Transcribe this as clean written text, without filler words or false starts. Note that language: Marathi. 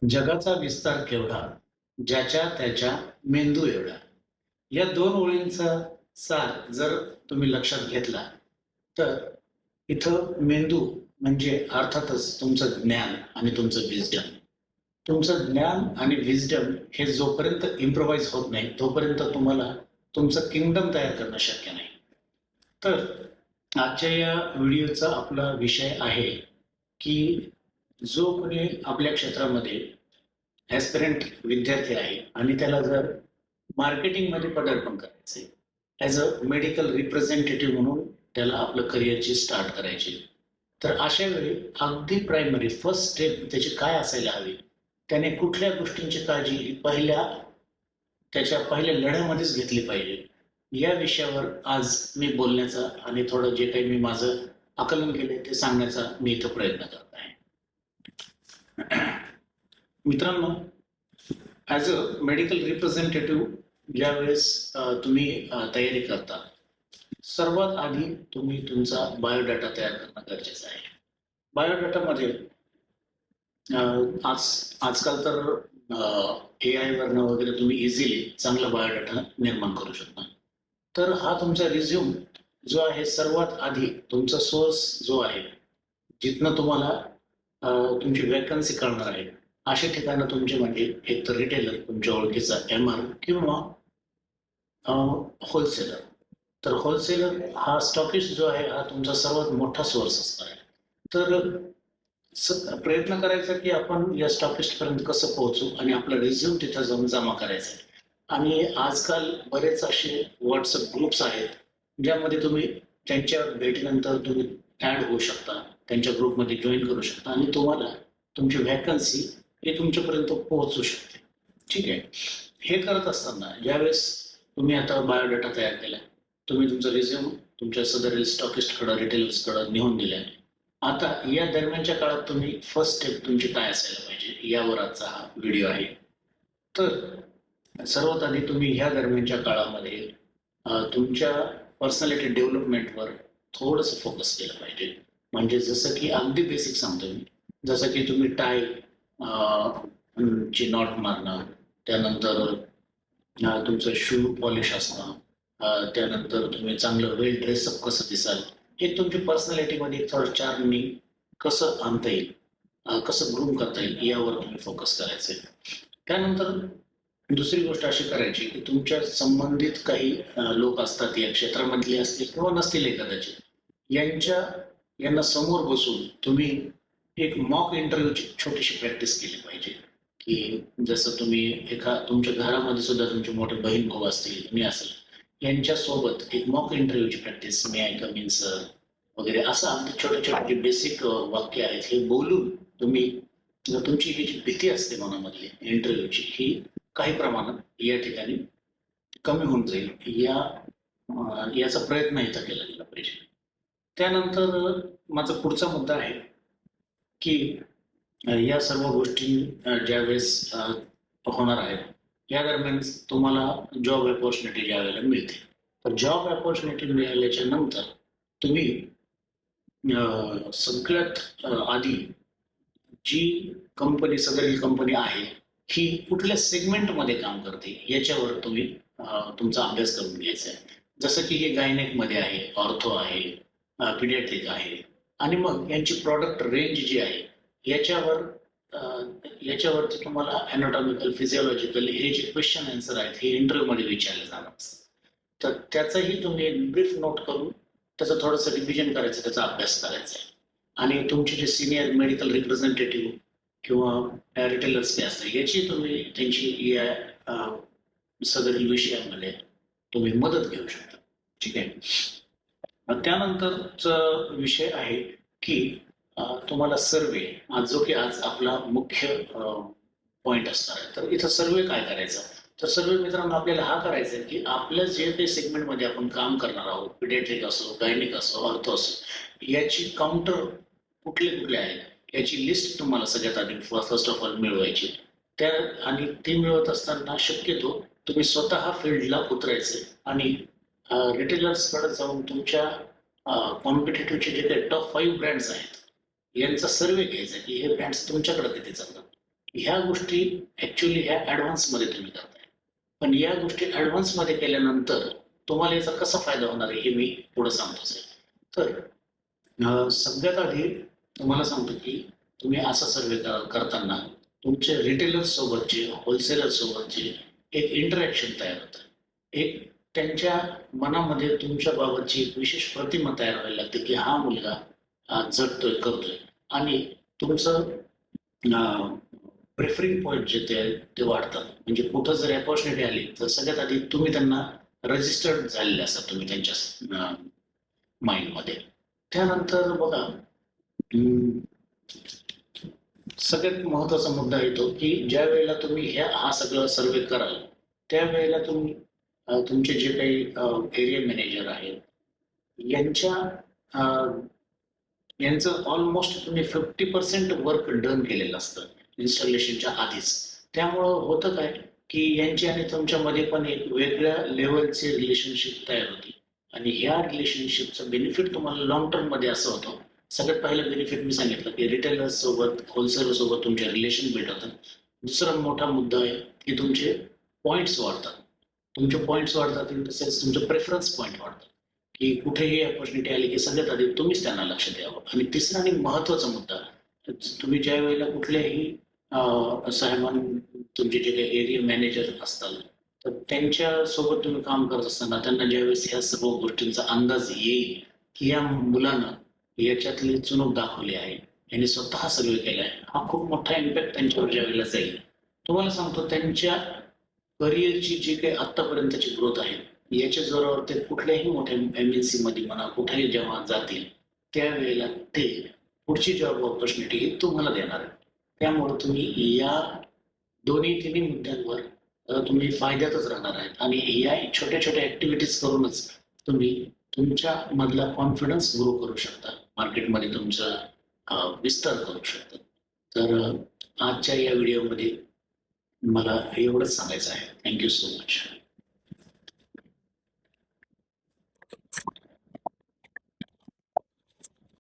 जगाचा विस्तार केवढा, ज्याच्या त्याच्या मेंदू एवढा. या दोन ओळींचा सार जर तुम्ही लक्षात घेतला, तर इथं मेंदू म्हणजे अर्थातच तुमचं ज्ञान आणि तुमचं विजडम. तुमचं ज्ञान आणि विजडम हे जोपर्यंत इम्प्रोवाइज होत नाही, तोपर्यंत तुम्हाला तुमचं किंगडम तयार करणं शक्य नाही. तर आजच्या या व्हिडिओचा आपला विषय आहे की जो कोणी आपल्या क्षेत्रामध्ये ॲस्पिरंट विद्यार्थी आहे आणि त्याला जर मार्केटिंगमध्ये पदार्पण करायचं आहे, ॲज अ मेडिकल रिप्रेझेंटेटिव्ह म्हणून त्याला आपलं करिअरची स्टार्ट करायची, तर अशा वेळी अगदी प्रायमरी फर्स्ट स्टेप त्याची काय असायला हवी, त्याने कुठल्या गोष्टींची काळजी ही त्याच्या पहिल्या लढ्यामध्येच घेतली पाहिजे, या विषयावर आज मी बोलण्याचा आणि थोडं जे काही मी माझं आकलन केले ते सांगण्याचा मी इथं प्रयत्न करत आहे. मित्रांनो, ॲज अ मेडिकल रिप्रेझेंटेटिव्ह ज्यावेळेस तुम्ही तयारी करता, सर्वात आधी तुम्ही तुमचा बायोडाटा तयार करणं गरजेचं आहे. बायोडाटामध्ये आजकाल तर AI वरनं वगैरे तुम्ही इझिली चांगला बायोडाटा निर्माण करू शकता. तर हा तुमचा रिझ्यूम जो आहे, सर्वात आधी तुमचा सोर्स जो आहे, जिथनं तुम्हाला तुमची वॅकन्सी कळणार आहे, अशा ठिकाणं तुमचे म्हणजे एक तर रिटेलर, तुमच्या ओळखीचा MR किंवा होलसेलर. तर होलसेलर हा स्टॉकिस्ट जो आहे, हा तुमचा सर्वात मोठा सोर्स असणार आहे. तर प्रयत्न करायचा की आपण या स्टॉकिस्टपर्यंत कसं पोहोचू आणि आपला रिझ्यूम तिथं जाऊन जमा करायचा आहे. आणि आजकाल बरेच असे व्हॉट्सअप ग्रुप्स आहेत, ज्यामध्ये तुम्ही त्यांच्या भेटीनंतर तुम्ही ॲड होऊ शकता, त्यांच्या ग्रुपमध्ये जॉईन करू शकता आणि तुम्हाला तुमची वॅकन्सी हे तुमच्यापर्यंत पोहोचू शकते. ठीक आहे. हे करत असताना ज्यावेळेस तुम्ही आता बायोडाटा तयार केला, तुम्ही तुमचा रिझ्यूम तुमच्या सदरील स्टॉकिस्टकडं, रिटेलर्सकडं नेऊन दिल्या, आता या दरम्यानच्या काळात तुम्ही फर्स्ट स्टेप तुमची काय असायला पाहिजे, यावर आजचा हा व्हिडिओ आहे. तर सर्वात आधी तुम्ही ह्या दरम्यानच्या काळामध्ये तुमच्या पर्सनॅलिटी डेव्हलपमेंटवर थोडंसं फोकस केलं पाहिजे. म्हणजे जसं की अगदी बेसिक सांगतो मी, जसं की तुम्ही टाय ची नॉट मारणं, त्यानंतर तुमचं शू पॉलिश असणं, त्यानंतर तुम्ही चांगलं वेल ड्रेसअप कसं दिसाल, हे तुमची पर्सनॅलिटीमध्ये थोडं चार्मिंग कसं आणता येईल, कसं ग्रूम करता येईल, यावर तुम्ही फोकस करायचं आहे. त्यानंतर दुसरी गोष्ट अशी करायची की तुमच्या संबंधित काही लोक असतात, या क्षेत्रामधले असतील किंवा नसतील कदाचित, यांना समोर बसून तुम्ही एक मॉक इंटरव्ह्यूची छोटीशी प्रॅक्टिस केली पाहिजे. की जसं तुम्ही तुमच्या घरामध्ये सुद्धा तुमचे मोठे बहीण भाऊ असतील, मी असेल, यांच्यासोबत एक मॉक इंटरव्ह्यूची practice, may I come in sir वगैरे, असं अगदी छोटे छोटे जे बेसिक वाक्य आहेत, हे बोलून तुम्ही तुमची ही जी भीती असते मनामधली इंटरव्ह्यूची, ही काही प्रमाणात या ठिकाणी कमी होऊन जाईल, याचा प्रयत्न इथं केला गेला पाहिजे. त्यानंतर माझा पुढचा मुद्दा आहे की या सर्व गोष्टी ज्यावेळेस होणार आहेत, या दरम्यान तुम्हाला जॉब अपॉर्च्युनिटी ज्या वेळेला मिळते, तर जॉब अपॉर्च्युनिटी मिळाल्याच्या नंतर तुम्ही सगळ्यात आधी जी कंपनी, सदरील कंपनी आहे, ही कुठल्या सेगमेंटमध्ये काम करते याच्यावर तुम्ही तुमचा अभ्यास करून घ्यायचा आहे. जसं की हे गायनेकमध्ये आहे, ऑर्थो आहे, पिडियाट्रिक आहे, आणि मग यांची प्रॉडक्ट रेंज जी आहे याच्यावरती तुम्हाला ॲनाटॉमिकल, फिजिओलॉजिकल हे जे क्वेश्चन आन्सर आहेत, हे इंटरव्ह्यूमध्ये विचारले जाणार असतात. तर त्याचाही तुम्ही ब्रीफ नोट करून त्याचं थोडंसं रिव्हिजन करायचं, त्याचा अभ्यास करायचा आहे. आणि तुमचे जे सिनियर मेडिकल रिप्रेझेंटेटिव्ह किंवा रिटेलर्स जे असतात, याची तुम्ही त्यांची या सदरील विषयामध्ये तुम्ही मदत घेऊ शकता. ठीक आहे. त्यानंतरचा विषय आहे की तुम्हाला सर्वे, जो की आज आपला मुख्य पॉइंट असणार आहे. तर इथं सर्वे काय करायचा, तर सर्वे मित्रांनो आपल्याला हा करायचा आहे की आपल्या जे काही सेगमेंटमध्ये आपण काम करणार आहोत, पिडियाट्रिक असो, गायनिक असो, ऑर्थो असो, याची काउंटर कुठले कुठले आहेत याची लिस्ट तुम्हाला सगळ्यात आधी फर्स्ट ऑफ ऑल मिळवायची. आणि ती मिळवत असताना शक्यतो तुम्ही स्वतः फील्डला उतरायचे आणि रिटेलर्सकडे जाऊन तुमच्या कॉम्पिटिटिव्हचे जे काही टॉप 5 ब्रँड्स आहेत, यांचा सर्वे घ्यायचा की हे ब्रँड्स तुमच्याकडे किती चालतात. ह्या गोष्टी ऍक्च्युली ह्या ॲडव्हान्समध्ये तुम्ही करताय. पण या गोष्टी ॲडव्हान्समध्ये केल्यानंतर तुम्हाला याचा कसा फायदा होणार आहे हे मी पुढे सांगतो साहेब. तर सगळ्यात आधी तुम्हाला सांगतो की तुम्ही असा सर्वे करताना तुमचे रिटेलर्स सोबतचे, होलसेलर सोबतचे एक इंटरॅक्शन तयार होतं. एक त्यांच्या मनामध्ये तुमच्या बाबतची एक विशेष प्रतिमा तयार व्हायला लागते की हा मुलगा झटतोय, करतोय. आणि तुमचं प्रेफरिंग पॉईंट जे ते वाढतात. म्हणजे कुठं जर अपॉर्च्युनिटी आली तर सगळ्यात आधी तुम्ही त्यांना रजिस्टर्ड झालेले असतात तुम्ही त्यांच्या माइंडमध्ये. त्यानंतर बघा, सगळ्यात महत्वाचा मुद्दा येतो की ज्या वेळेला तुम्ही हा सगळं सर्वे कराल त्यावेळेला तुम्ही तुमचे जे काही एरिया मॅनेजर आहेत यांचं ऑलमोस्ट तुम्ही 50% वर्क डन केलेलं असतं इन्स्टॉलेशनच्या आधीच. त्यामुळं होतं काय की यांची आणि तुमच्यामध्ये पण एक वेगळ्या लेवलचे रिलेशनशिप तयार होती. आणि ह्या रिलेशनशिपचं बेनिफिट तुम्हाला लॉंग टर्म मध्ये असं होतं. सगळ्यात पहिलं बेनिफिट मी सांगितलं की रिटेलर्स सोबत, होलसेलर सोबत तुमचे रिलेशन बिल्ड होतात. दुसरा मोठा मुद्दा आहे की तुमचे पॉईंट्स वाढतात. तुमचे पॉईंट्स वाढतात तसेच तुमचे प्रेफरन्स पॉईंट वाढतात की कुठेही अपॉर्च्युनिटी आली की सगळ्यात आधी तुम्हीच त्यांना लक्ष द्यावं. आणि तिसरा आणि महत्वाचा मुद्दा, तुम्ही ज्या वेळेला कुठल्याही साहेबान तुमचे जे काही एरिया मॅनेजर असतात तर त्यांच्या सोबत तुम्ही काम करत असताना त्यांना ज्यावेळेस ह्या सर्व गोष्टींचा अंदाज येईल की या मुलानं याच्यातली चुणूक दाखवली आहे, यांनी स्वतः सर्वे केलाय, हा खूप मोठा इम्पॅक्ट त्यांच्यावर ज्यावेळेला जाईल. तुम्हाला सांगतो त्यांच्या करिअरची जी काही आतापर्यंतची ग्रोथ आहे याच्या जोरावर ते कुठल्याही मोठ्या MNC मध्ये म्हणा कुठेही जेव्हा जातील त्यावेळेला ते पुढची जॉब ऑपॉर्च्युनिटी तुम्हाला देणार आहे. त्यामुळे तुम्ही या दोन्ही तिन्ही मुद्द्यांवर तुम्ही फायद्यातच राहणार आहेत. आणि या छोट्या छोट्या ऍक्टिव्हिटीज करूनच तुम्ही तुमच्या मधला कॉन्फिडन्स ग्रो करू शकता, मार्केटमध्ये तुमचा विस्तार करू शकता. तर आजच्या या व्हिडिओमध्ये मला एवढंच सांगायचं आहे. Thank you so much.